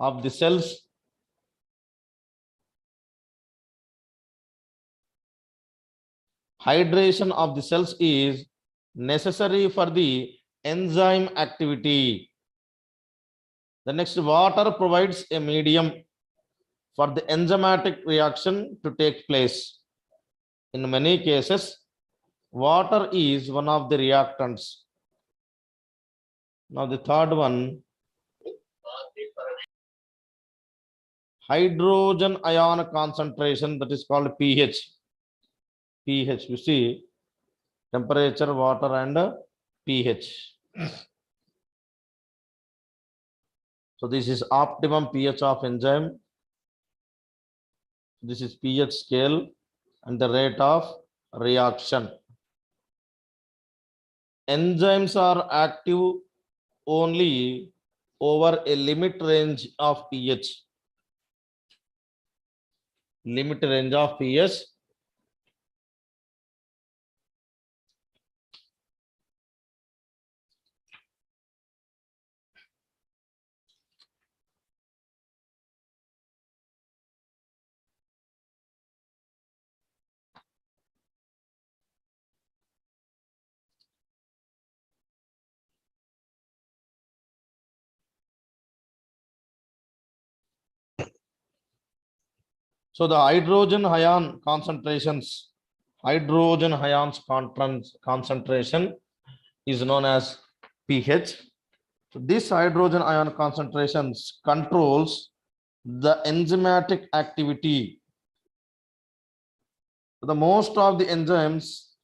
of the cells is necessary for the enzyme activity. The next, water provides a medium for the enzymatic reaction to take place. In many cases, water is one of the reactants. Now the third one, hydrogen ion concentration, that is called pH. pH, you see, temperature, water, and pH. So this is optimum pH of enzyme. This is pH scale and the rate of reaction. Enzymes are active only over a limit range of pH. Limit range of pH. So the hydrogen ion concentrations, hydrogen ions concentration is known as pH. So this hydrogen ion concentrations controls the enzymatic activity. The most of the enzymes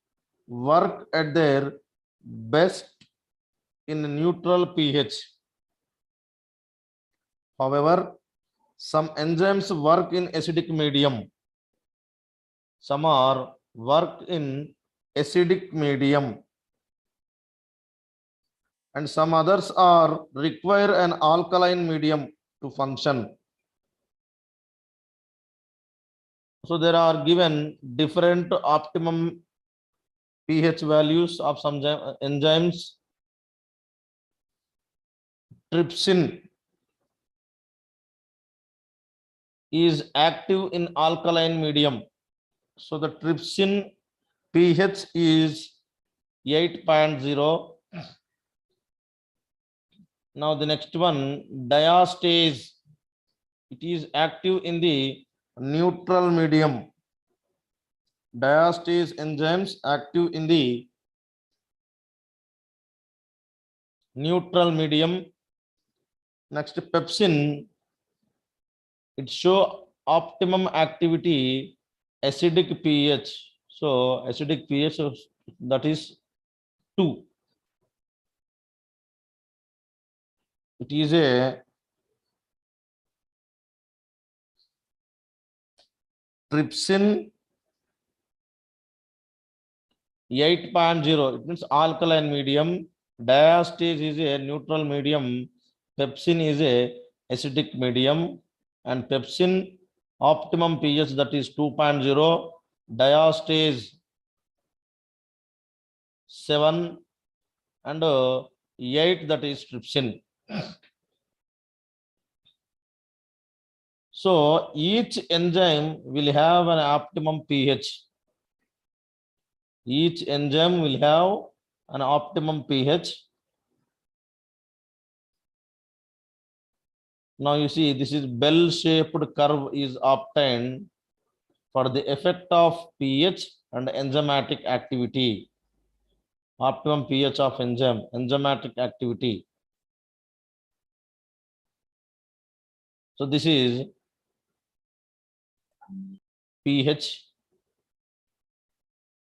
work at their best in neutral pH. However, some enzymes work in acidic medium. Some are work in acidic medium. And some others are require an alkaline medium to function. So there are given different optimum pH values of some enzymes. Trypsin is active in alkaline medium. So the trypsin pH is 8.0. Now the next one, diastase. It is active in the neutral medium. Diastase enzymes active in the neutral medium. Next, pepsin. It show optimum activity acidic pH. So acidic pH, that is 2. It is a trypsin 8.0. It means alkaline medium. Diastase is a neutral medium. Pepsin is a acidic medium. And pepsin optimum pH, that is 2.0. Diastase 7 and 8, that is trypsin. So each enzyme will have an optimum pH. Each enzyme will have an optimum pH. Now you see, this is bell-shaped curve is obtained for the effect of pH and enzymatic activity. Optimum pH of enzyme, enzymatic activity. So this is pH.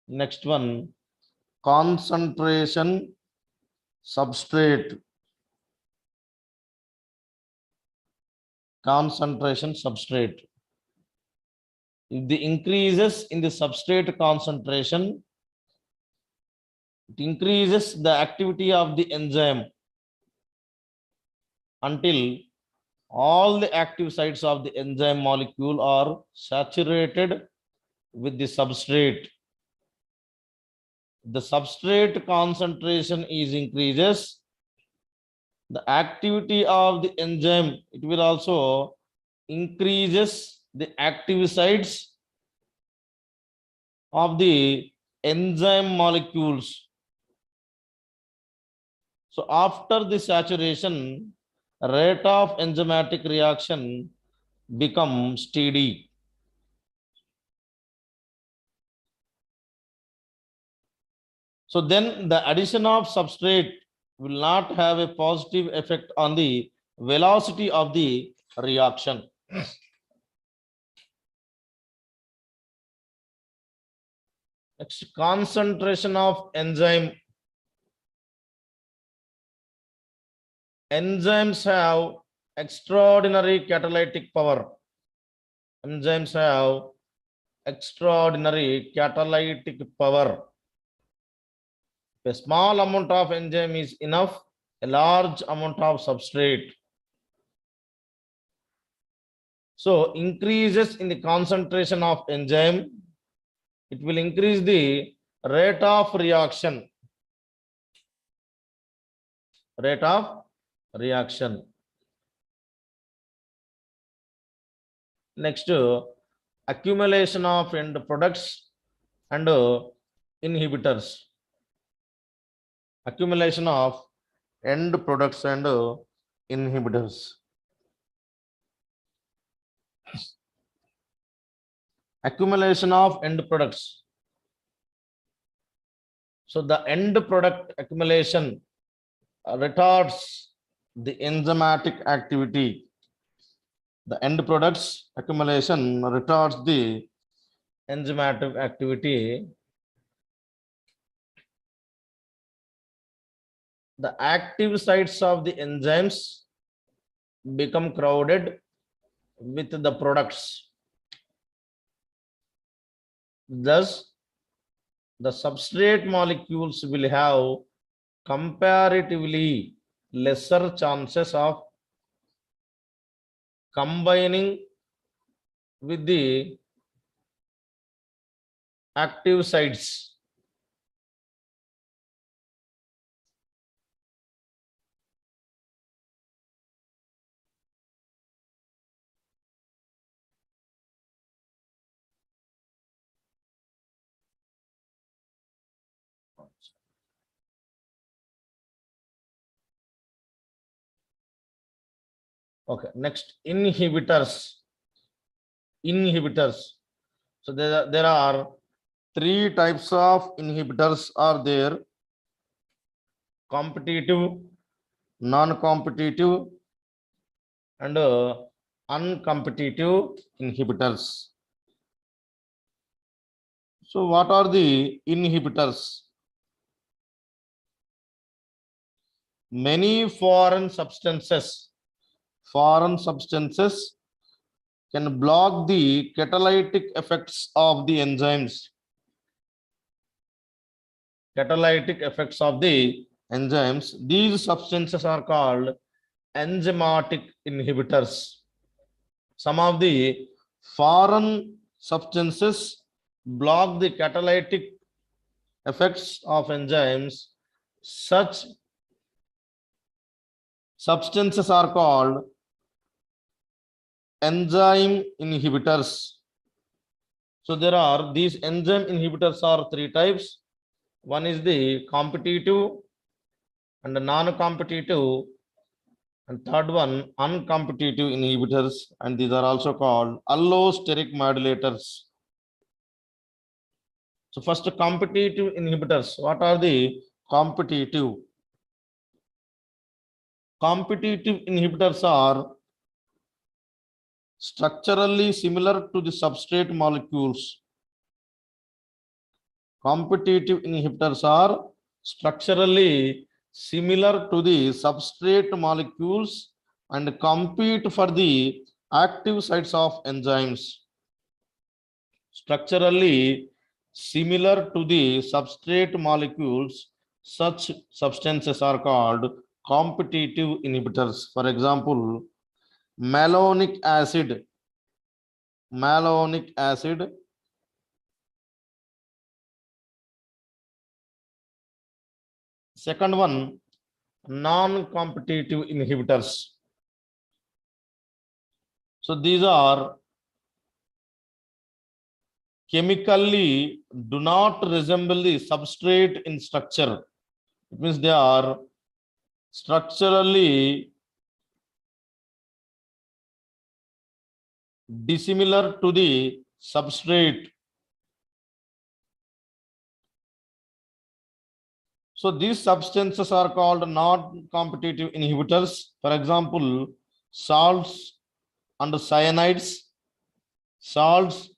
Next one, concentration substrate. Concentration substrate. If the increases in the substrate concentration, it increases the activity of the enzyme until all the active sites of the enzyme molecule are saturated with the substrate. The substrate concentration is increases, the activity of the enzyme, it will also increases the active sites of the enzyme molecules. So after the saturation, rate of enzymatic reaction becomes steady. So then the addition of substrate will not have a positive effect on the velocity of the reaction. Next, concentration of enzyme. Enzymes have extraordinary catalytic power. Enzymes have extraordinary catalytic power. A small amount of enzyme is enough, a large amount of substrate. So increases in the concentration of enzyme, it will increase the rate of reaction. Rate of reaction. Next, accumulation of end products and inhibitors. Accumulation of end products and inhibitors. Accumulation of end products. So the end product accumulation retards the enzymatic activity. The end products accumulation retards the enzymatic activity. The active sites of the enzymes become crowded with the products. Thus, the substrate molecules will have comparatively lesser chances of combining with the active sites. Okay, next, inhibitors. Inhibitors. So there are three types of inhibitors are there: competitive, non-competitive, and uncompetitive inhibitors. So what are the inhibitors? Many foreign substances can block the catalytic effects of the enzymes. Catalytic effects of the enzymes. These substances are called enzymatic inhibitors. Some of the foreign substances block the catalytic effects of enzymes. Such substances are called enzyme inhibitors. So there are these enzyme inhibitors are three types. One is the competitive and the non-competitive, and third one uncompetitive inhibitors, and these are also called allosteric modulators. So first, competitive inhibitors. What are the competitive? Competitive inhibitors are structurally similar to the substrate molecules. Competitive inhibitors are structurally similar to the substrate molecules and compete for the active sites of enzymes. Structurally similar to the substrate molecules, such substances are called competitive inhibitors. For example, malonic acid. Malonic acid second one, non-competitive inhibitors. So these are chemically do not resemble the substrate in structure. It means they are structurally dissimilar to the substrate. So these substances are called non-competitive inhibitors. For example, salts and cyanides. Salts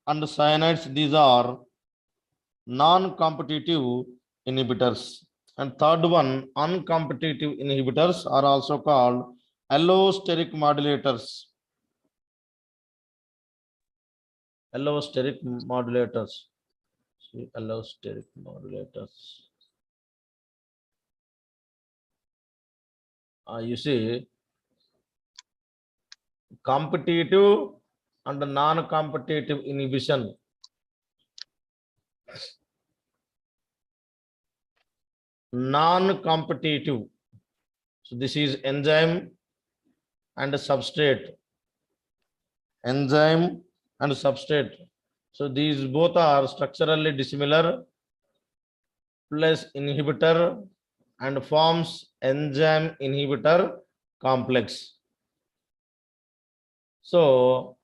and cyanides, these are non-competitive inhibitors. And third one, uncompetitive inhibitors are also called allosteric modulators. Allosteric modulators. See, allosteric modulators. You see, competitive and non-competitive inhibition. Non-competitive. So this is enzyme and substrate. Enzyme and substrate. So these both are structurally dissimilar plus inhibitor and forms enzyme inhibitor complex. So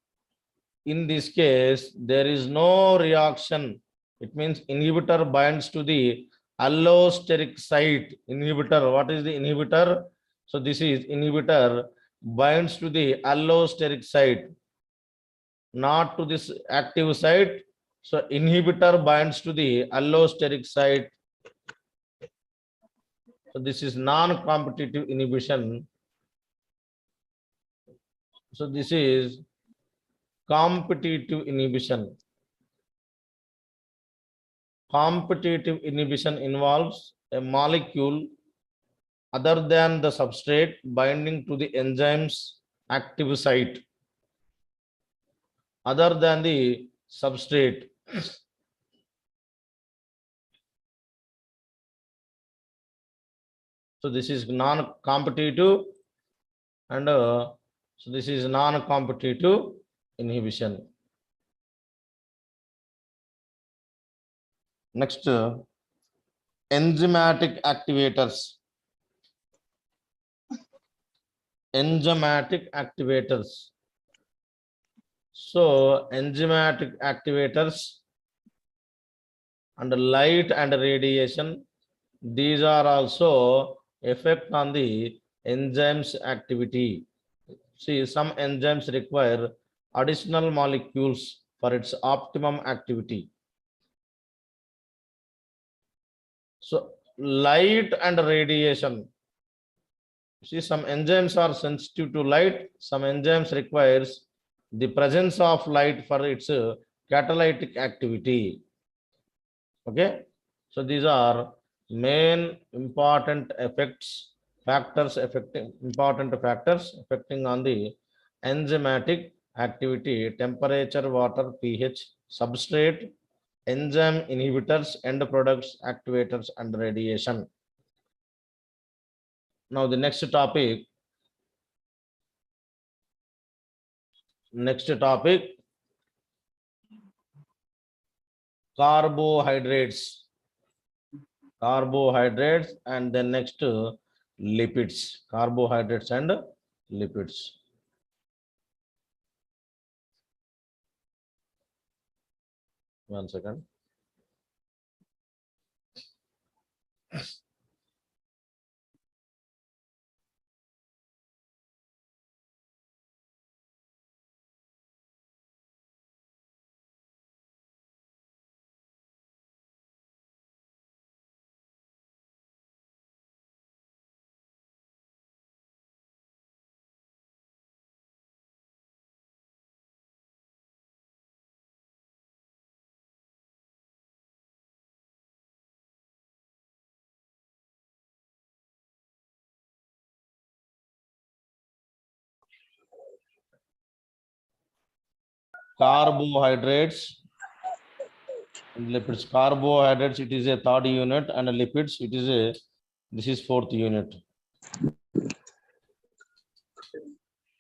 in this case, there is no reaction. It means inhibitor binds to the allosteric site. Inhibitor, what is the inhibitor? So this is inhibitor binds to the allosteric site, not to this active site. So inhibitor binds to the allosteric site. So this is non-competitive inhibition. So this is competitive inhibition. Competitive inhibition involves a molecule other than the substrate binding to the enzyme's active site, other than the substrate. So this is non-competitive, and so this is non-competitive inhibition. Next, enzymatic activators. Enzymatic activators. So enzymatic activators and light and radiation, these are also effect on the enzyme's activity. See, some enzymes require additional molecules for its optimum activity. So light and radiation. See, some enzymes are sensitive to light. Some enzymes requires the presence of light for its catalytic activity. Okay. So these are main important factors affecting on the enzymatic activity: temperature, water, pH, substrate, enzyme inhibitors, end products, activators, and radiation. Now the next topic, carbohydrates. And then next lipids. Carbohydrates and lipids. One second. Carbohydrates and lipids. Carbohydrates, it is a third unit, and lipids, it is a This is fourth unit.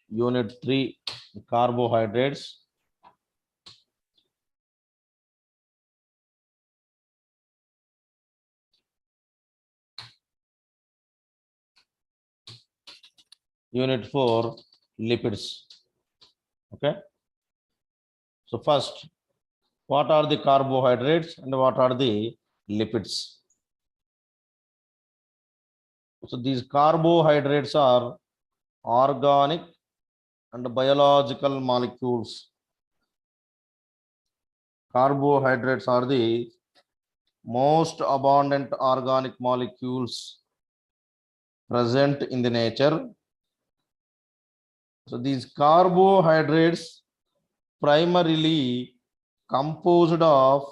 Unit 3, carbohydrates. Unit 4, lipids. Okay. So first, what are the carbohydrates and what are the lipids? So these carbohydrates are organic and biological molecules. Carbohydrates are the most abundant organic molecules present in the nature. So these carbohydrates primarily composed of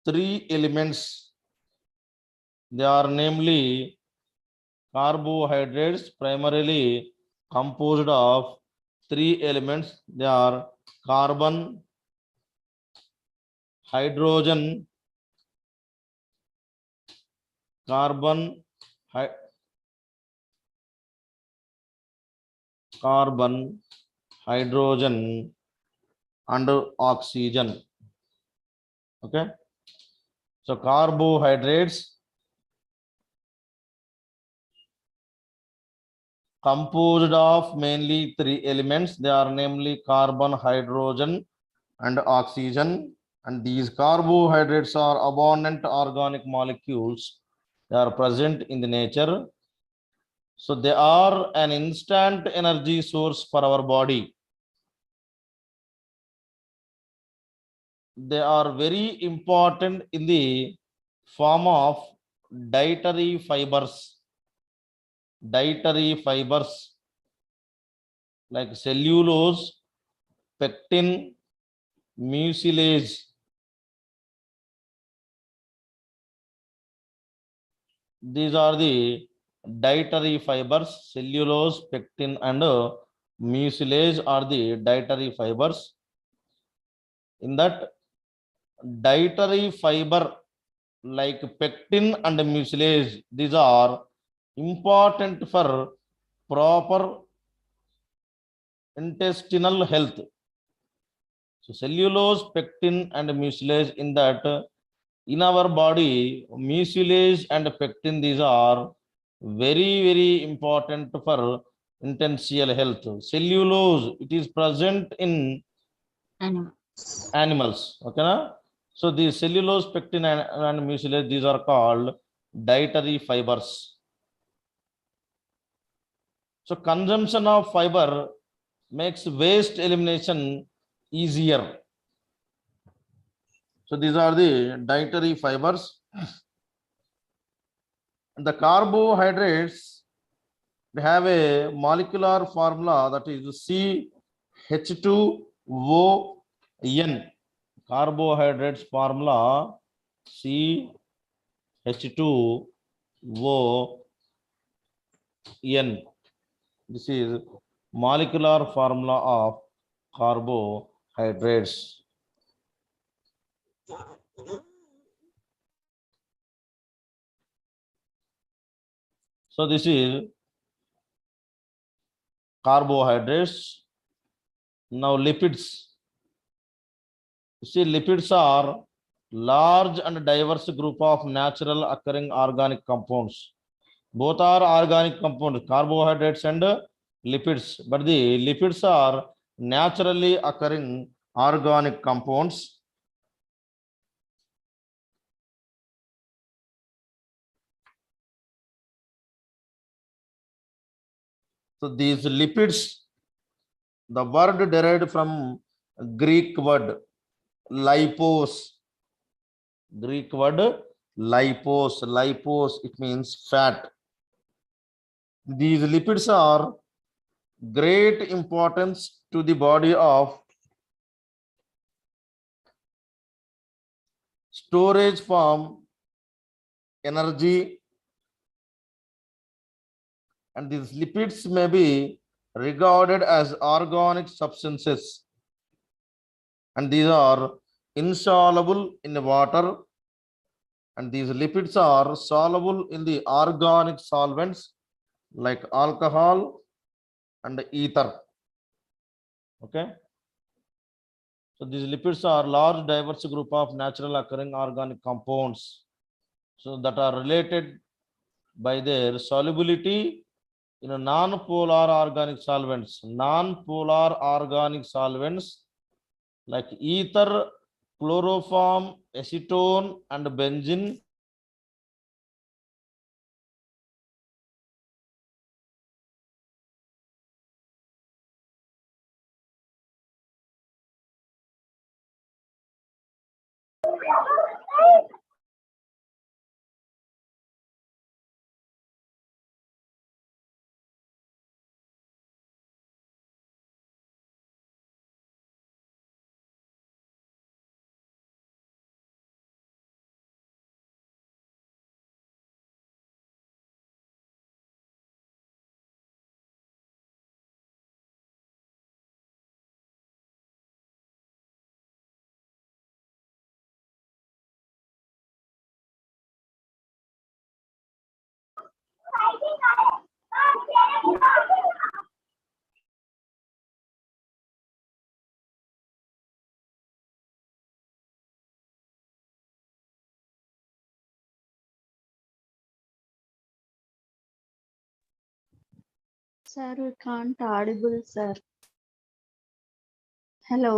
three elements. They are namely carbohydrates primarily composed of three elements. They are carbon, hydrogen, carbon, hydrogen, and oxygen. Okay. So carbohydrates composed of mainly three elements. They are namely carbon, hydrogen, and oxygen. And these carbohydrates are abundant organic molecules. They are present in the nature. So they are an instant energy source for our body. They are very important in the form of dietary fibers. Dietary fibers like cellulose, pectin, mucilage. These are the dietary fibers. Cellulose, pectin, and mucilage are the dietary fibers. In that dietary fiber like pectin and mucilage, these are important for proper intestinal health. So cellulose, pectin, and mucilage, in that in our body, mucilage and pectin, these are very important for intestinal health. Cellulose, it is present in animals. Okay, na? So the cellulose, pectin, and mucilage, these are called dietary fibers. So consumption of fiber makes waste elimination easier. So these are the dietary fibers. The carbohydrates, they have a molecular formula, that is CH2ON. Carbohydrates formula CH2ON. This is molecular formula of carbohydrates. So this is carbohydrates. Now lipids. You see, lipids are large and diverse group of natural occurring organic compounds. Both are organic compounds, carbohydrates and lipids, but the lipids are naturally occurring organic compounds. So these lipids, the word derived from Greek word lipos. Greek word lipos. Lipos, it means fat. These lipids are great importance to the body of storage form energy, and these lipids may be regarded as organic substances, and these are insoluble in water And these lipids are soluble in the organic solvents like alcohol and ether. Okay. So these lipids are large diverse group of natural occurring organic compounds. So that are related by their solubility in a non-polar organic solvents. Non-polar organic solvents like ether, chloroform, acetone, and benzene. Sir, we can't audible, sir. Hello.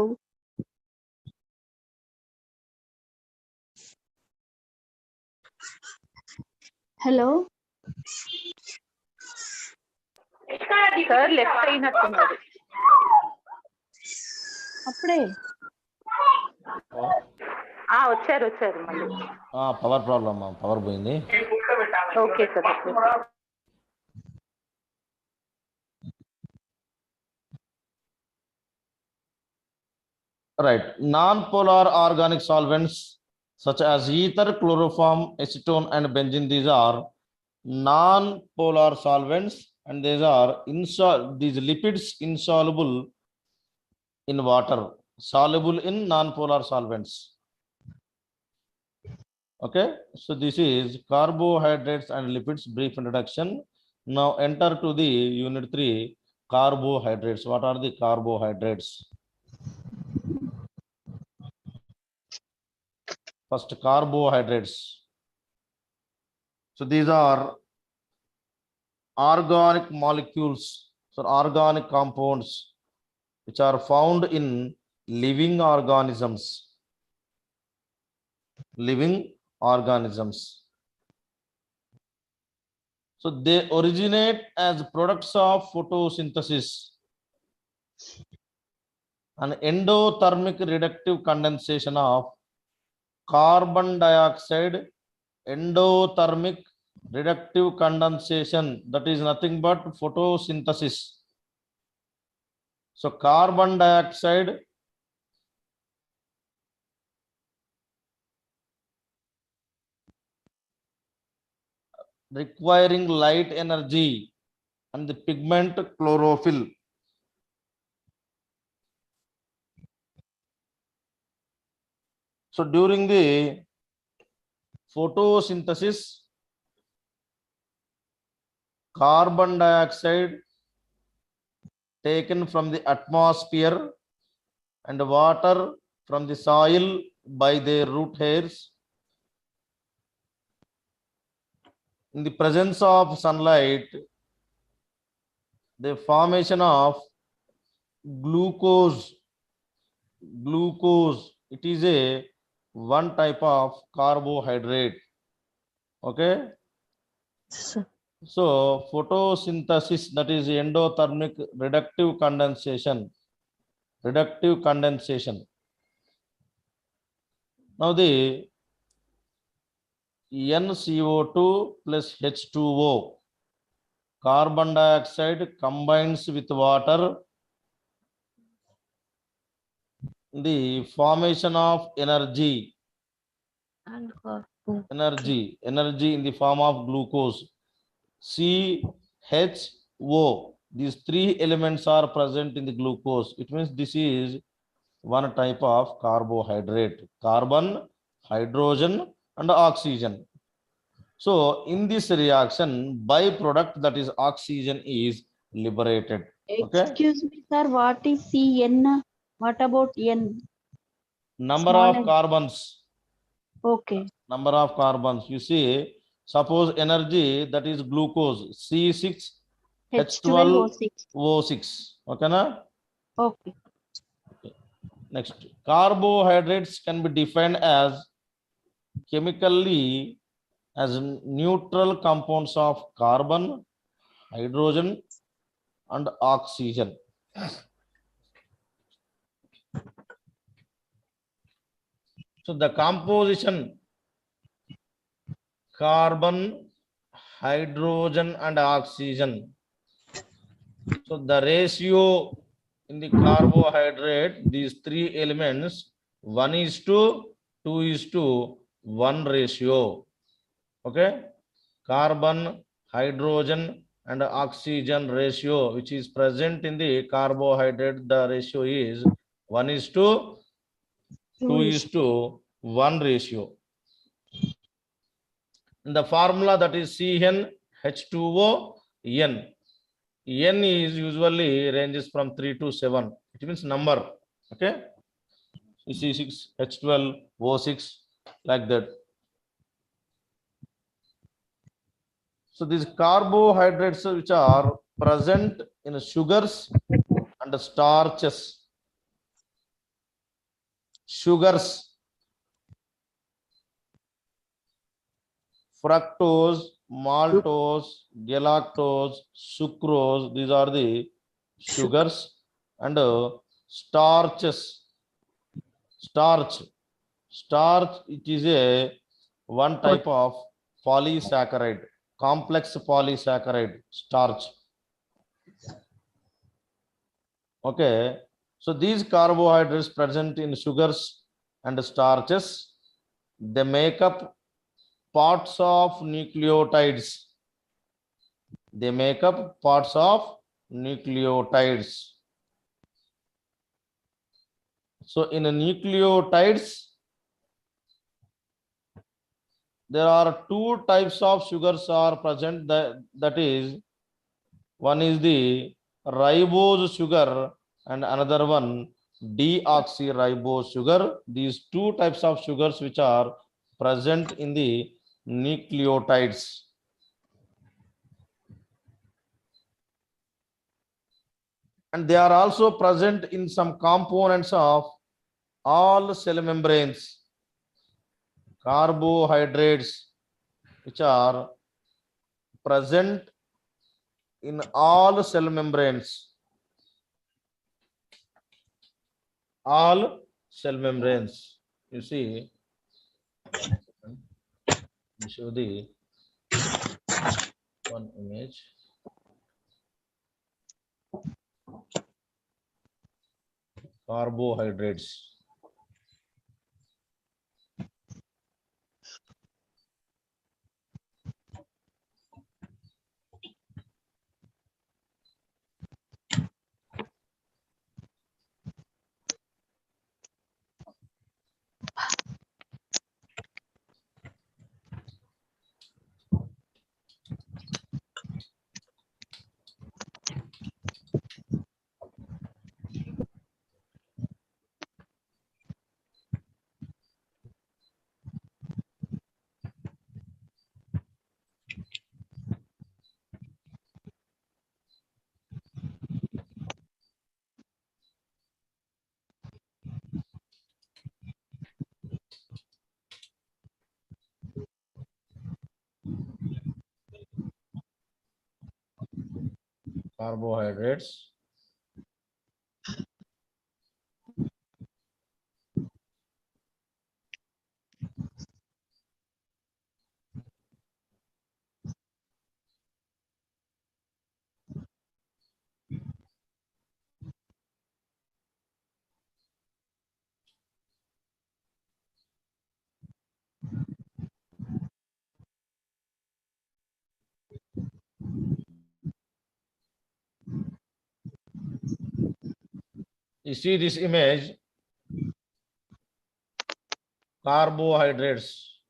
Hello. Sir left అయినట్టున్నది అప్పుడే వచ్చారు మళ్ళీ power problem, power పోయింది. Okay sir. Right. Non-polar organic solvents such as ether, chloroform, acetone, and benzene, these are non-polar solvents, and these lipids insoluble in water, soluble in non-polar solvents. Okay, so this is carbohydrates and lipids brief introduction. Now enter to the unit 3, carbohydrates. What are the carbohydrates? First, carbohydrates. So these are organic molecules, so organic compounds which are found in living organisms. Living organisms. So they originate as products of photosynthesis and endothermic reductive condensation of carbon dioxide. Endothermic reductive condensation, that is nothing but photosynthesis. So carbon dioxide requiring light energy and the pigment chlorophyll. So during the photosynthesis, carbon dioxide taken from the atmosphere and water from the soil by their root hairs. In the presence of sunlight, the formation of glucose. It is a one type of carbohydrate. Okay. So photosynthesis, that is endothermic reductive condensation. Now the NCO2 plus H2O, carbon dioxide combines with water, the formation of energy in the form of glucose, CHO. These three elements are present in the glucose. It means this is one type of carbohydrate: carbon, hydrogen, and oxygen. So in this reaction, byproduct, that is oxygen, is liberated. Okay. Excuse me, sir. What is CN? What about N? Number Small of n. carbons. Okay. Number of carbons. You see, suppose energy, that is glucose, H12O6. C6H12O6. Okay, na? Okay. Next, carbohydrates can be defined as chemically as neutral compounds of carbon, hydrogen, and oxygen. So the composition: carbon, hydrogen, and oxygen. So the ratio in the carbohydrate, these three elements, 1:2:1 ratio. Okay. Carbon, hydrogen, and oxygen ratio, which is present in the carbohydrate, the ratio is 1:2:1 ratio. In the formula, that is CnH2O N. N is usually ranges from 3 to 7. It means number. Okay. C6H12O6, like that. So these carbohydrates which are present in sugars and starches. Sugars, fructose, maltose, galactose, sucrose, these are the sugars. And starches. Starch, it is a one type of polysaccharide, complex polysaccharide, starch. Okay. So these carbohydrates present in sugars and starches, they make up parts of nucleotides. They make up parts of nucleotides. So in nucleotides, there are two types of sugars are present. That is, one is the ribose sugar and another one deoxyribose sugar. These two types of sugars which are present in the nucleotides. And they are also present in some components of all cell membranes. Carbohydrates which are present in all cell membranes. All cell membranes. You see, we show the one image. Carbohydrates. Carbohydrates. You see this image, carbohydrates.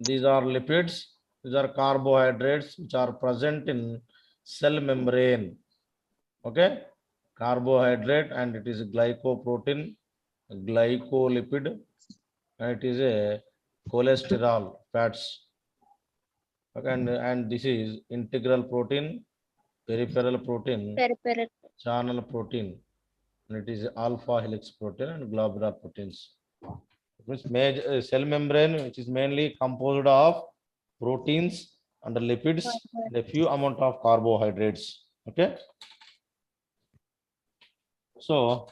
These are lipids. These are carbohydrates which are present in cell membrane. Okay, carbohydrate, and it is glycoprotein, glycolipid, and it is a cholesterol fats. Okay, and this is integral protein, peripheral protein, channel protein, and it is alpha helix protein and globular proteins. It means major cell membrane, which is mainly composed of proteins and lipids and a few amount of carbohydrates. Okay, so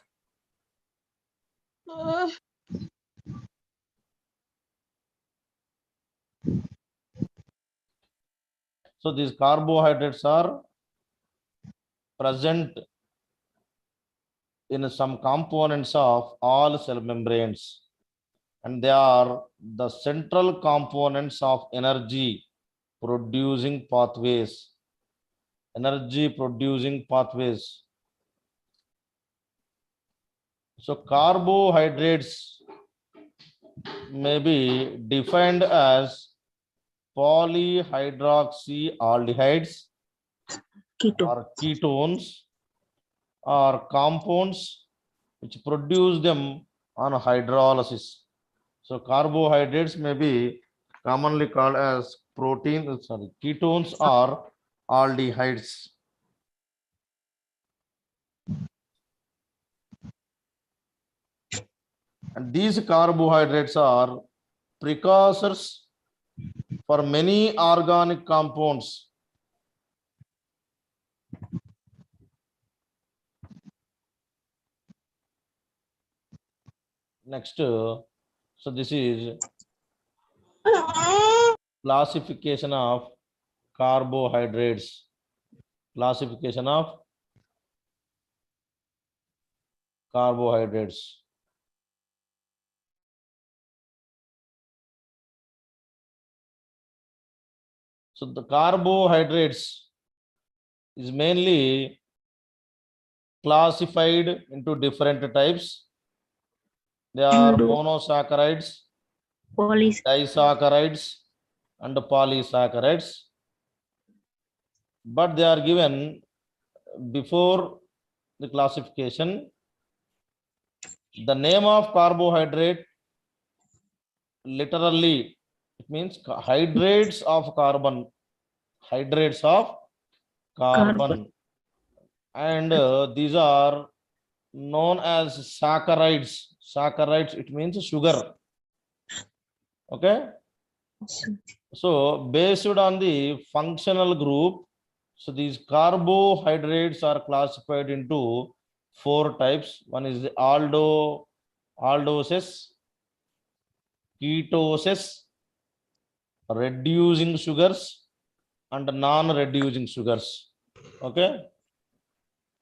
these carbohydrates are present in some components of all cell membranes, and they are the central components of energy producing pathways. Energy producing pathways. So carbohydrates may be defined as polyhydroxyaldehydes or ketones or compounds which produce them on hydrolysis. So carbohydrates may be commonly called as ketones or aldehydes. And these carbohydrates are precursors for many organic compounds. Next, so this is classification of carbohydrates. Classification of carbohydrates. So the carbohydrates is mainly classified into different types. They are monosaccharides, disaccharides, and polysaccharides. But they are given before the classification. The name of carbohydrate literally it means hydrates of carbon. Hydrates of carbon. And these are known as saccharides. Saccharides, it means sugar. Okay, so based on the functional group, so these carbohydrates are classified into 4 types. One is the aldoses, ketoses, reducing sugars, and non-reducing sugars. Okay,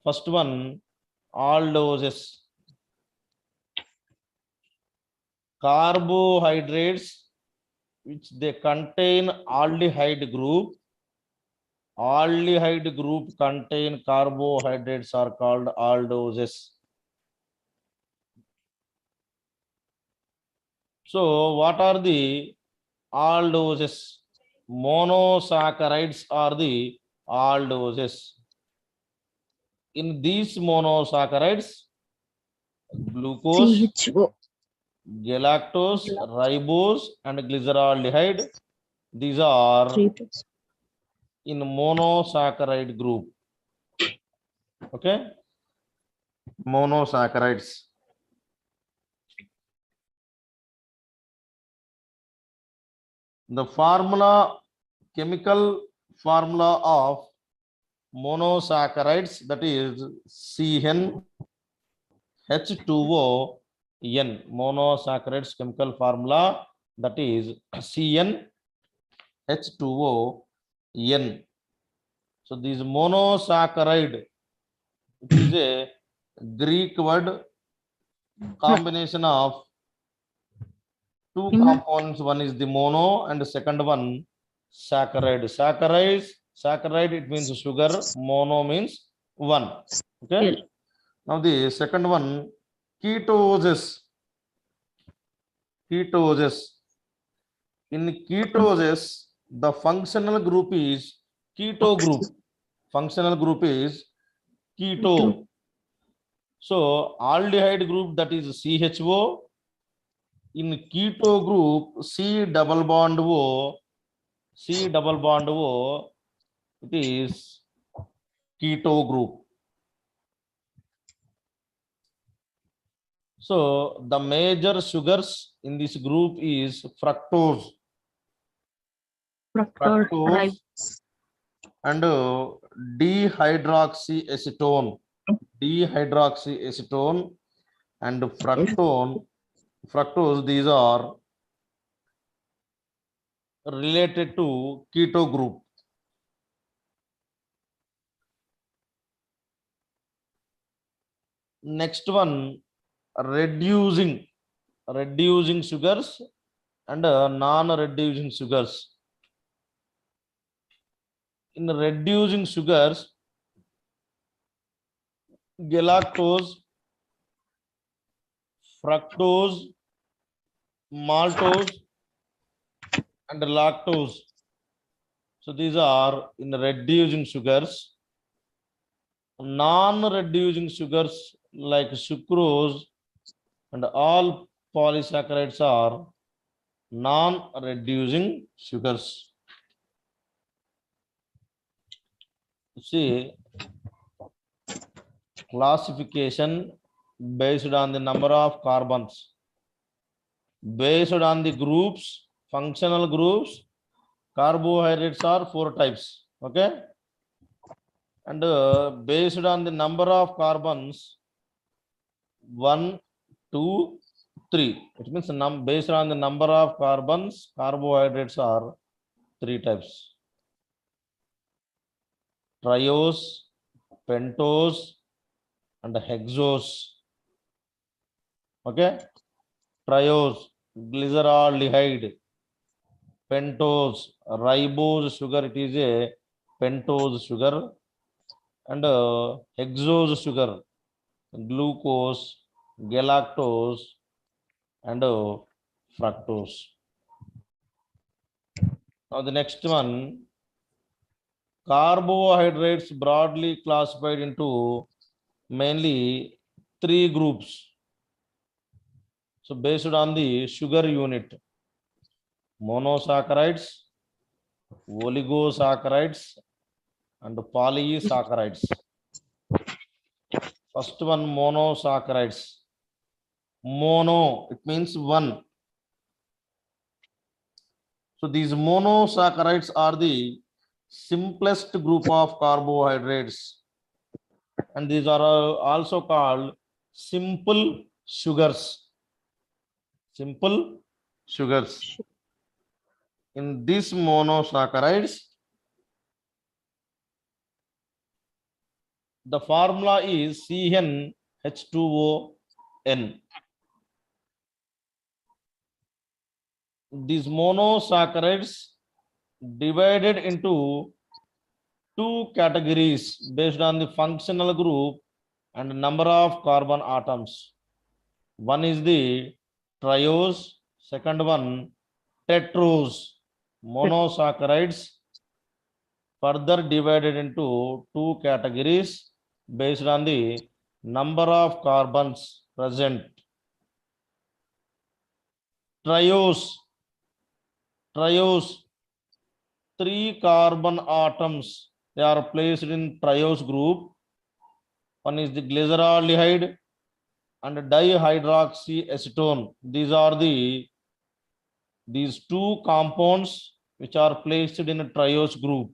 first one, aldoses. Carbohydrates which they contain aldehyde group. Aldehyde group contain carbohydrates are called aldoses. So what are the aldoses? Monosaccharides are the aldoses. In these monosaccharides, glucose, galactose, ribose, and glyceraldehyde, these are in monosaccharide group. Okay, monosaccharides. The formula, chemical formula of monosaccharides, that is CnH2ON. Monosaccharides chemical formula, that is CnH2ON. So these monosaccharide, it is a Greek word combination of 2 components. One is the mono and the second one saccharide. Saccharide it means sugar, mono means 1. Okay, now the second one, ketoses. In ketosis, the functional group is keto group. Functional group is keto. So aldehyde group, that is CHO. In keto group, C double bond O, it is keto group. So the major sugars in this group is fructose. Fructose and dehydroxyacetone. Dehydroxyacetone and fructose, these are related to keto group. Next one, reducing sugars and non-reducing sugars. In reducing sugars, galactose, fructose, maltose, and lactose. So these are in reducing sugars. Non-reducing sugars like sucrose and all polysaccharides are non-reducing sugars. See, classification based on the number of carbons. Based on the groups, functional groups, carbohydrates are 4 types. Okay. And based on the number of carbons, 1, 2, 3. It means based on the number of carbons, carbohydrates are 3 types. Triose, pentose, and hexose. Okay. Triose, glyceraldehyde. Pentose, ribose sugar, it is a pentose sugar. And hexose sugar, glucose, galactose, and fructose. Now the next one, carbohydrates broadly classified into mainly 3 groups. So based on the sugar unit, monosaccharides, oligosaccharides, and polysaccharides. First one, monosaccharides. Mono, it means 1. So these monosaccharides are the simplest group of carbohydrates, and these are also called simple sugars. Simple sugars. In these monosaccharides, the formula is CnH2ON. These monosaccharides divided into 2 categories based on the functional group and number of carbon atoms. One is the triose, second one tetrose. Monosaccharides further divided into 2 categories based on the number of carbons present. Triose, 3 carbon atoms, they are placed in triose group. One is the glyceraldehyde and dihydroxyacetone. These are these 2 compounds which are placed in a triose group.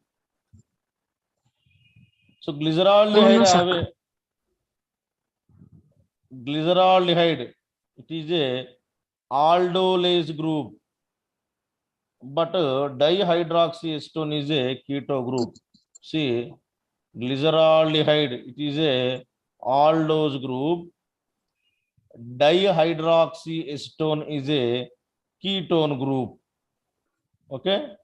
So glyceraldehyde, it is a aldolase group, but dihydroxyacetone is a keto group. See, glyceraldehyde, it is a aldose group. Dihydroxyacetone is a ketone group. Okay.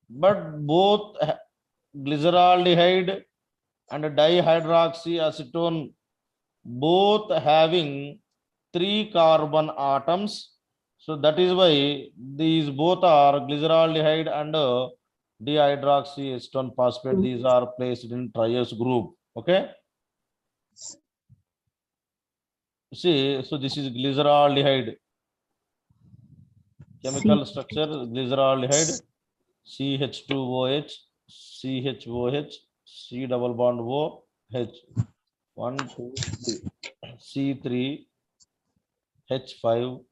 But both glyceraldehyde and dihydroxyacetone both having 3 carbon atoms. So that is why these both are glyceraldehyde and dihydroxyacetone phosphate. These are placed in triose group. Okay. See, so this is glyceraldehyde. Chemical structure glyceraldehyde, CH2OH, CHOH, C double bond O, H. 1, 2, 3. C3, H5,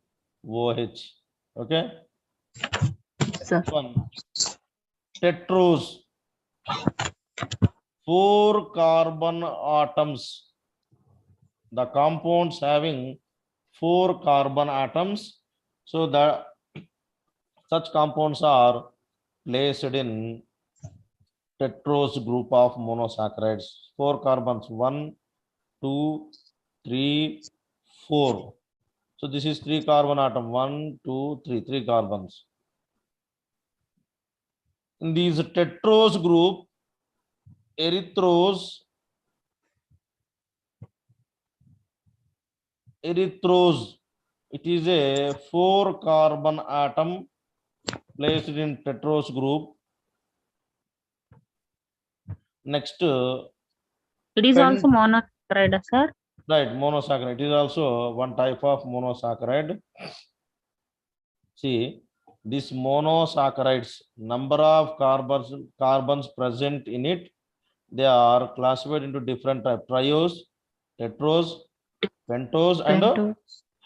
OH. Okay. Sir. One. Tetrose. 4 carbon atoms. The compounds having 4 carbon atoms. So the such compounds are placed in tetrose group of monosaccharides. 4 carbons. 1, 2, 3, 4. So this is 3 carbon atom. 1, 2, 3. 3 carbons. In these tetrose group, erythrose, it is a 4 carbon atom placed in tetrose group. Next, It is also monosaccharide, sir. right, monosaccharide. It is also one type of monosaccharide. See, this monosaccharides, number of carbons present in it, they are classified into different types: triose, tetrose, pentose, and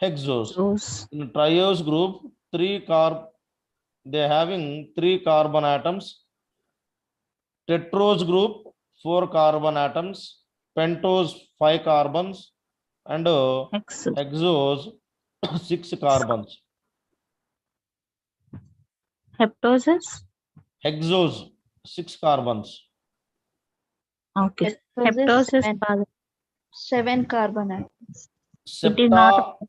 hexose. In triose group, they having 3 carbon atoms. Tetrose group, 4 carbon atoms. Pentose, 5 carbons, and hexose, 6 carbons. Heptoses? Hexose, 6 carbons. Okay. Heptoses, 7 carbon atoms. it is not. Septa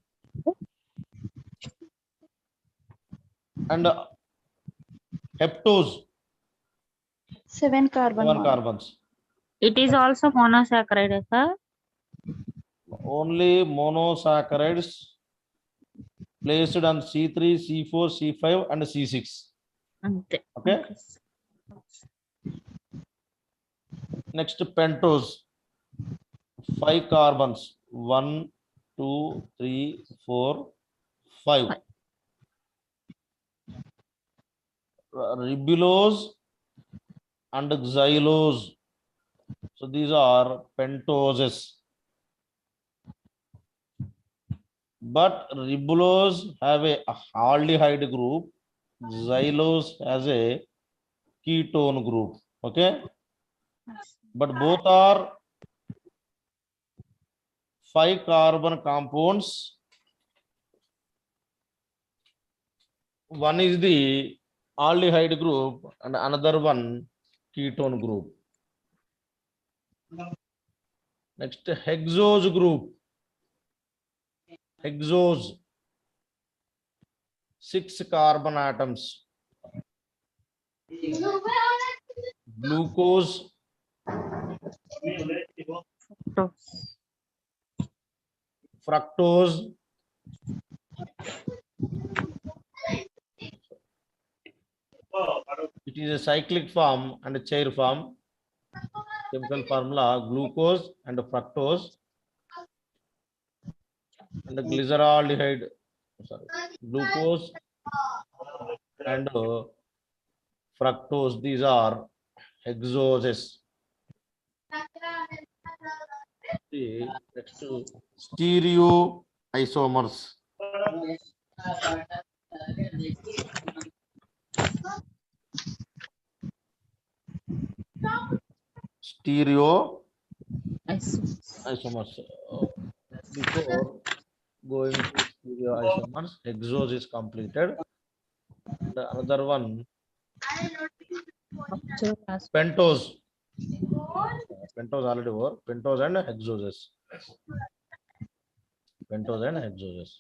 and heptose, 7 carbon 7 carbons. It is also monosaccharide, sir. Only monosaccharides placed on C3, C4, C5, and C6. Okay. Next, pentose, 5 carbons. 1, 2, 3, 4, 5. Ribulose and xylose. So these are pentoses. But ribulose have a aldehyde group. Xylose has a ketone group. Okay. But both are 5 carbon compounds. One is the aldehyde group and another one ketone group. Next, hexose group. Hexose, 6 carbon atoms. Glucose, fructose, it is a cyclic form and a chair form. Chemical formula: glucose and fructose and the glyceraldehyde. Sorry, glucose and fructose. These are hexoses. Next to stereoisomers. Stereoisomers. Before going to stereoisomers, hexose is completed. The another one, pentose. Pentose already over. Pentose and hexoses. Pentose and hexoses.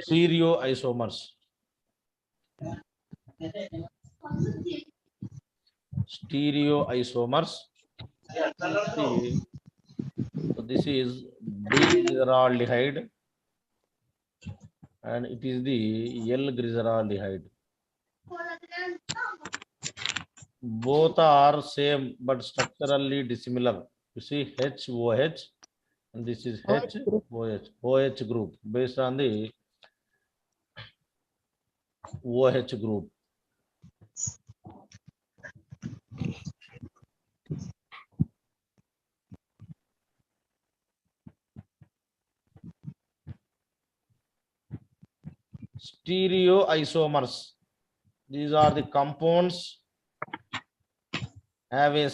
Stereoisomers. Stereoisomers. See, so this is D-glyceraldehyde and it is the L-glyceraldehyde. Both are same but structurally dissimilar. You see HOH and this is HOH, OH group based on the OH group. Stereoisomers. These are the compounds have a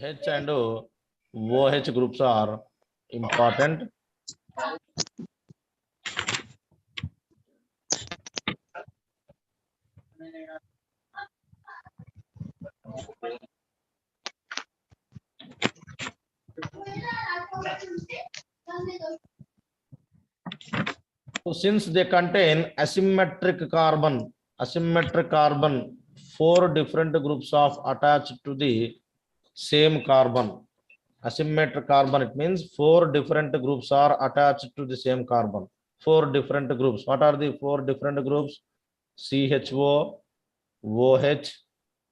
H and OH groups are important. So since they contain asymmetric carbon, 4 different groups of attached to the same carbon. Asymmetric carbon, it means 4 different groups are attached to the same carbon. 4 different groups. What are the 4 different groups? CHO, OH,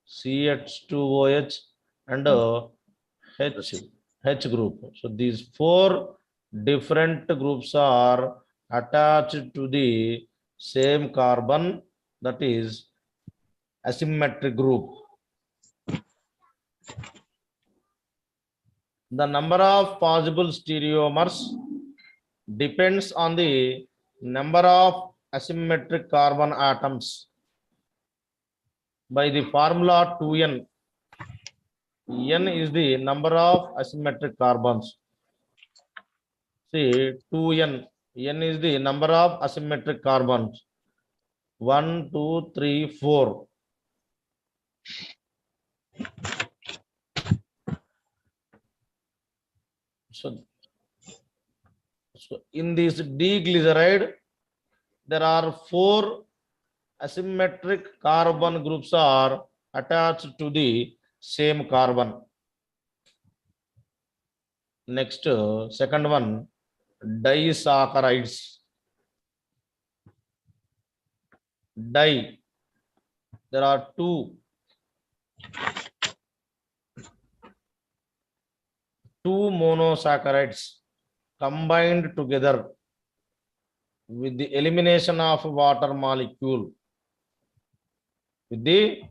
CH2OH, and H group. So these 4 different groups are attached to the same carbon, that is asymmetric group. The number of possible stereomers depends on the number of asymmetric carbon atoms. By the formula 2n, n is the number of asymmetric carbons. See, 2n, n is the number of asymmetric carbons. 1, 2, 3, 4. So in this D-glyceride, there are 4 asymmetric carbon groups are attached to the same carbon. Next, second one, disaccharides. Di, there are 2 monosaccharides combined together with the elimination of water molecule. With the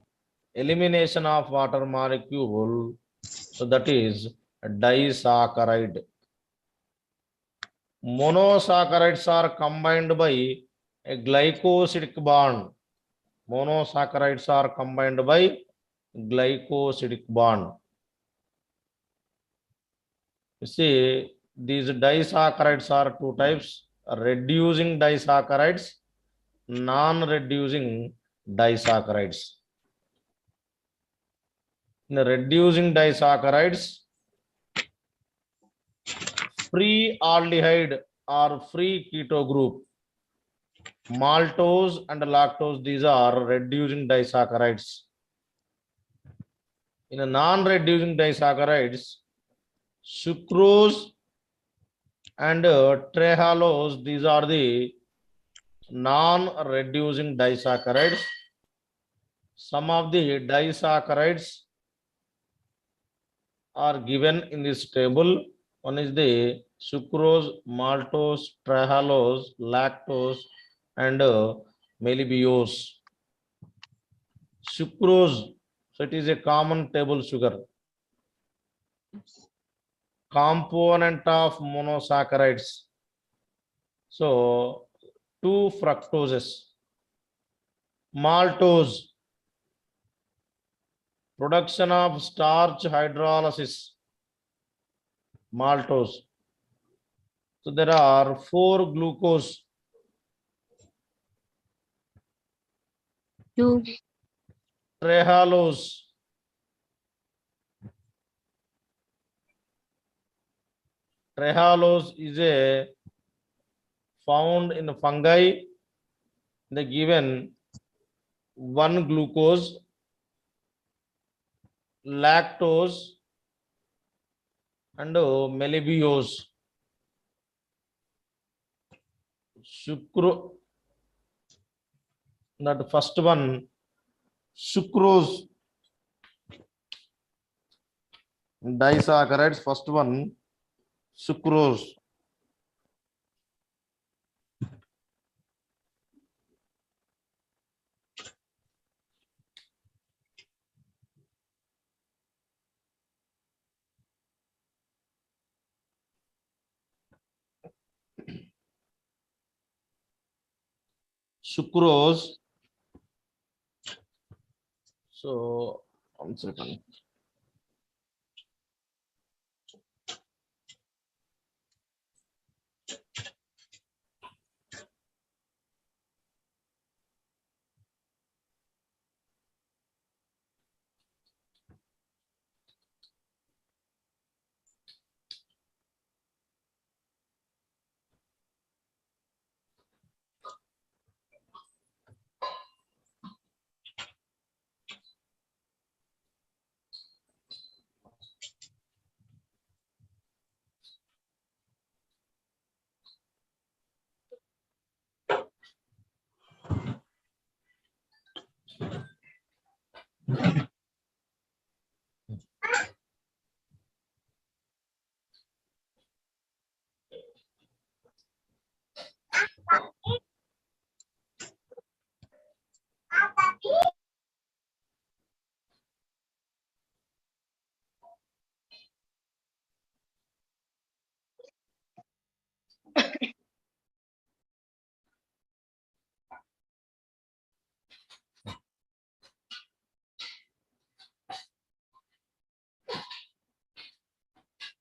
elimination of water molecule, so that is a disaccharide. Monosaccharides are combined by a glycosidic bond. Monosaccharides are combined by glycosidic bond. You see, these disaccharides are 2 types: reducing disaccharides, non-reducing disaccharides. In the reducing disaccharides, free aldehyde or free keto group, maltose and lactose, these are reducing disaccharides. In a non-reducing disaccharides, sucrose and trehalose, these are the non-reducing disaccharides. Some of the disaccharides are given in this table. One is the sucrose, maltose, trehalose, lactose, and maltose. Sucrose, so it is a common table sugar, component of monosaccharides. So 2 fructoses. Maltose, production of starch hydrolysis. Maltose. So there are 4 glucose. 2, Trehalose. Trehalose is a found in fungi. They given 1 glucose, lactose, and maltose. Sucro, that first one, sucrose, disaccharides, first one, sucrose. Sucrose. So, 1 second.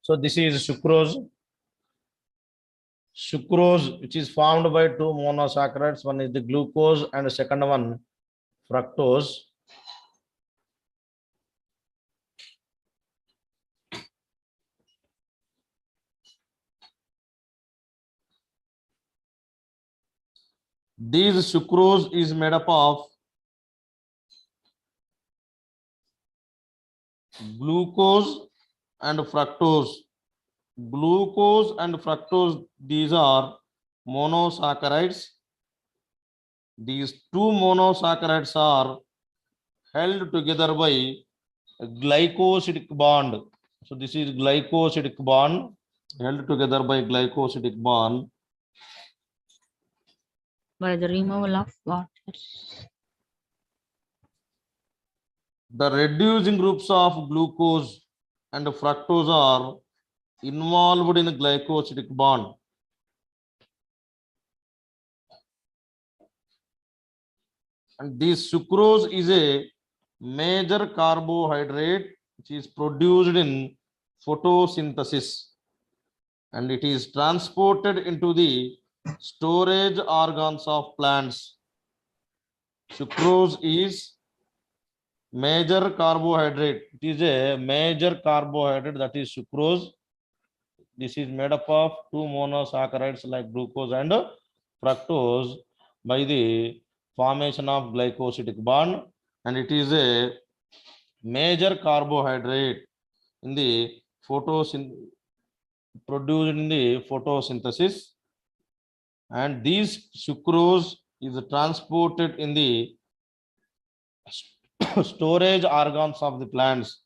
So this is sucrose. Sucrose, which is formed by 2 monosaccharides. One is the glucose and the second one fructose. This sucrose is made up of glucose and fructose. Glucose and fructose, these are monosaccharides. These 2 monosaccharides are held together by a glycosidic bond. So this is glycosidic bond, held together by glycosidic bond. by the removal of water. The reducing groups of glucose and fructose are involved in a glycosidic bond. And this sucrose is a major carbohydrate which is produced in photosynthesis, and it is transported into the storage organs of plants. Sucrose is major carbohydrate. It is a major carbohydrate, that is sucrose. This is made up of 2 monosaccharides like glucose and fructose by the formation of glycosidic bond, and it is a major carbohydrate in the produced in the photosynthesis, and this sucrose is transported in the storage organs of the plants.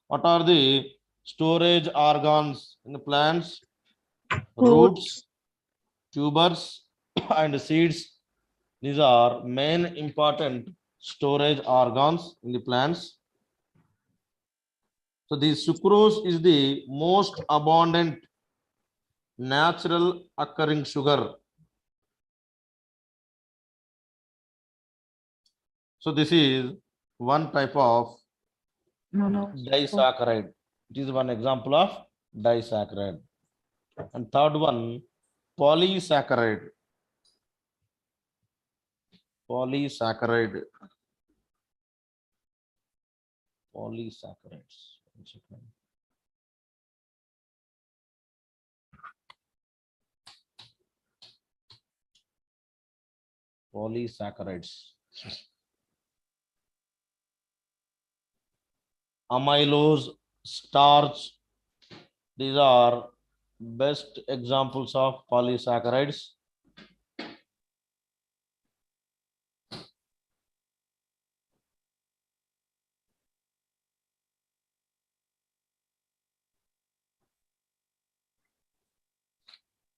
What are the storage organs in the plants? Roots, tubers, and seeds. These are main important storage organs in the plants. So the sucrose is the most abundant natural occurring sugar. So this is one type of disaccharide. It is one example of disaccharide. And third one, polysaccharide. Polysaccharides. One second. Polysaccharides. Amylose, starch. These are best examples of polysaccharides.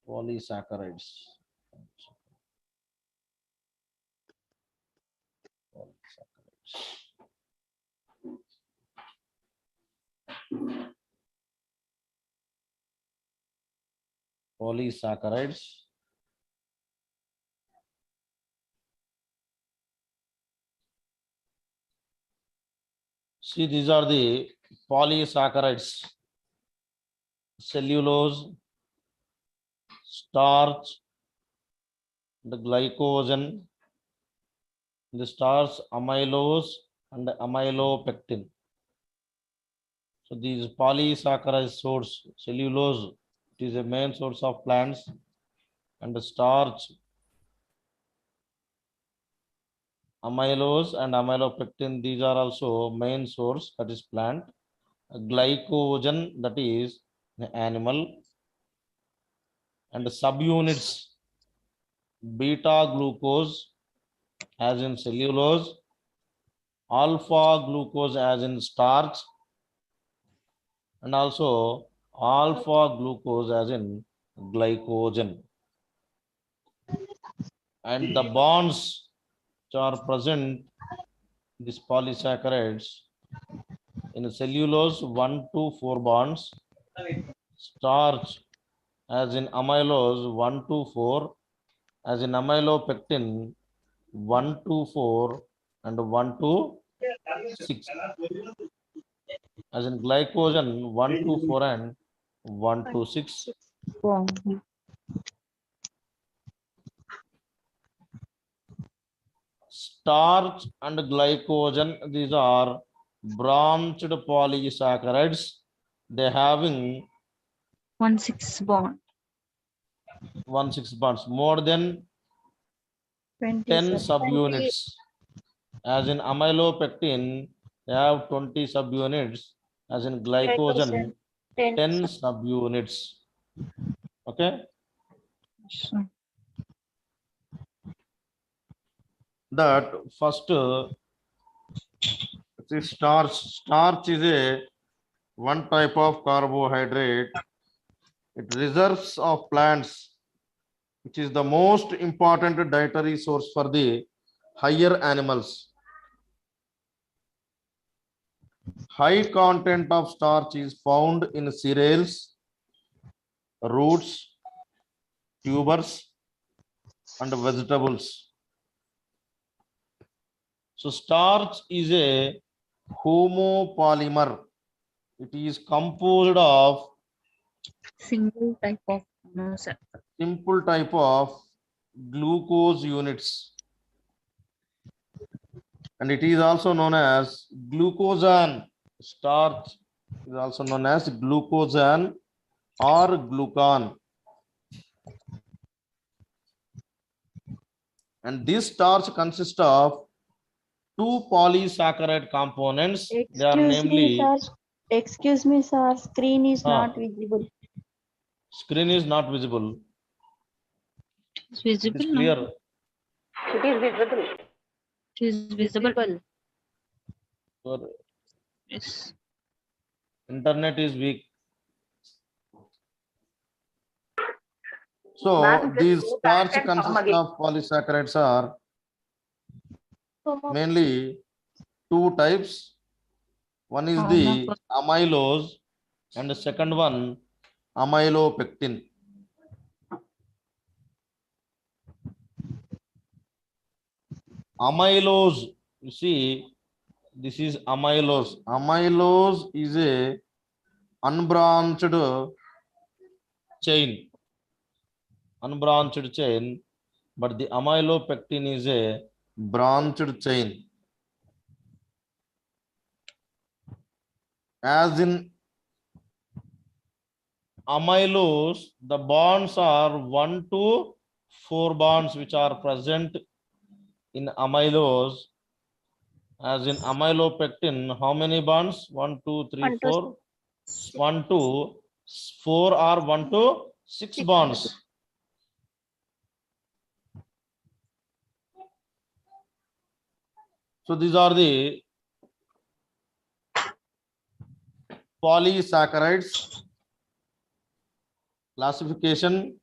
Polysaccharides. Polysaccharides. See, these are the polysaccharides. Cellulose, starch, the glycogen, the starch, amylose, and amylopectin. So these polysaccharide source, cellulose, it is a main source of plants, and the starch, amylose and amylopectin, these are also main source, that is plant. Glycogen, that is the animal, and the subunits, beta glucose as in cellulose, alpha glucose as in starch, and also alpha glucose as in glycogen. And the bonds which are present, these polysaccharides, in cellulose 1 to 4 bonds, starch as in amylose 1 to 4, as in amylopectin 1 to 4 and 1 to 6, as in glycogen 1 to 4 and 1 to 6. Starch and glycogen, these are branched polysaccharides. They having 1,6 bond. 1,6 bonds, more than 10 27. subunits. As in amylopectin, they have 20 subunits. As in glycogen, 10 subunits. Okay. That first, starch. Starch is a one type of carbohydrate. It reserves of plants, which is the most important dietary source for the higher animals. High content of starch is found in cereals, roots, tubers, and vegetables. So starch is a homopolymer. It is composed of Single type of simple type of glucose units, and it is also known as glucosan. Starch is also known as glucosan or glucan. And this starch consists of two polysaccharide components. They are namely, Excuse me, sir. Screen is not visible. screen is not visible. It's It visible. is clear. It is visible. It is visible. Your Yes. internet is weak. So Ma'am, just these go starch back and come consist again. of polysaccharides are mainly two types. One is the amylose and the second one amylopectin. Amylose, you see, this is amylose. Amylose is a unbranched chain. Unbranched chain, but the amylopectin is a branched chain. As in amylose, the bonds are 1 to 4 bonds which are present in amylose. As in amylopectin, how many bonds? 1, 2, 3, 1 to 4. 1 to 4 or 1 to 6 bonds. So these are the polysaccharides. Classification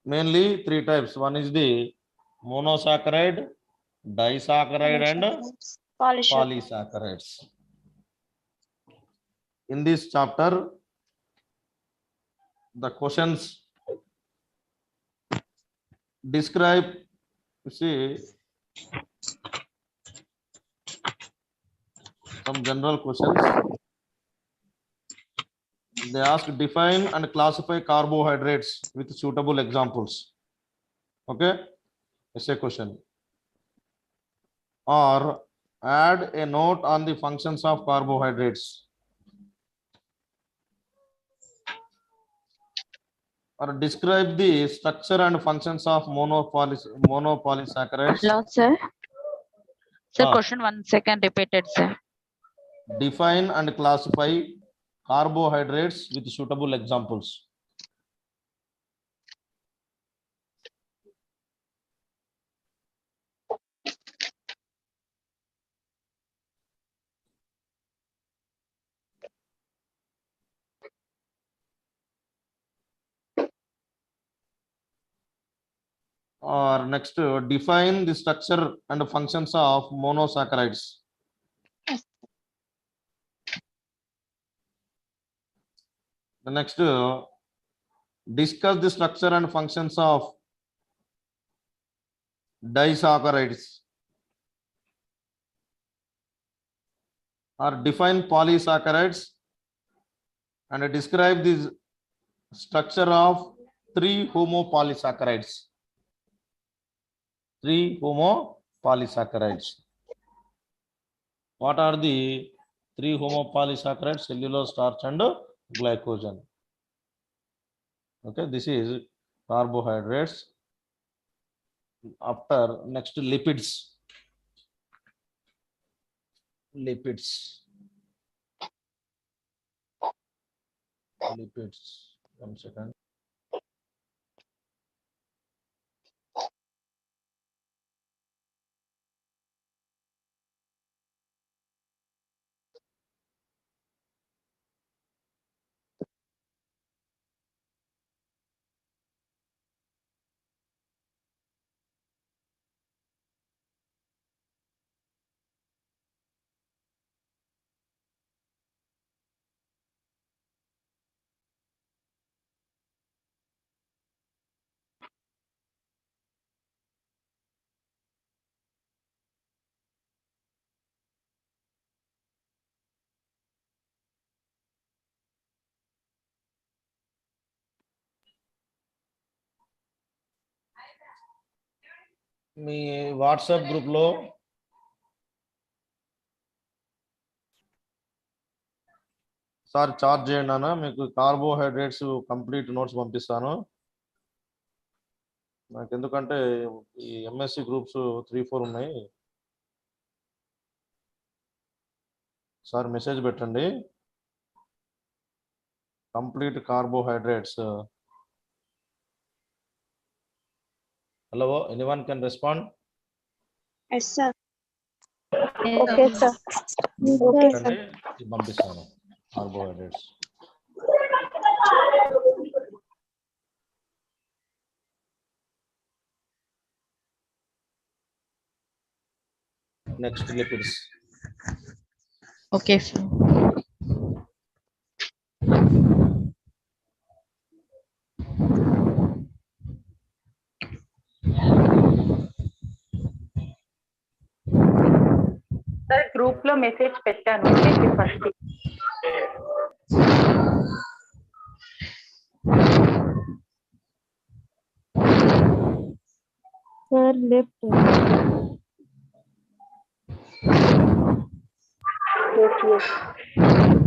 mainly three types. One is the monosaccharide, disaccharide, and polysaccharides. In this chapter, the questions describe, you see, some general questions. They ask define and classify carbohydrates with suitable examples. Okay, essay question. Or add a note on the functions of carbohydrates. Or describe the structure and functions of monopolysaccharides. Hello, sir. Sir, Ah. question 1 second repeated, sir. Define and classify carbohydrates with suitable examples. Or next, define the structure and functions of monosaccharides. The next, discuss the structure and functions of disaccharides. Or define polysaccharides and describe the structure of 3 homopolysaccharides. 3 homopolysaccharides. What are the 3 homopolysaccharides? Cellulose, starch, and glycogen. Okay, this is carbohydrates. After, next, lipids. Lipids. Lipids. 1 second. Me WhatsApp గ్రూప్లో sir charge చేయండి అన్న, మీకు carbohydrates complete notes పంపిస్తాను. నాకు ఎందుకంటే ఈ MSc groups 3-4 ఉన్నాయి. Sir message పెట్టండి, complete carbohydrates. Hello, anyone can respond? Yes, sir. Okay, sir. Okay, sir. పంపిస్తాను carbohydrates. Next, lipids. Okay, sir. Sir group లో మెసేజ్ పెట్టాను చూడండి first. Sir, left. Yes, yes.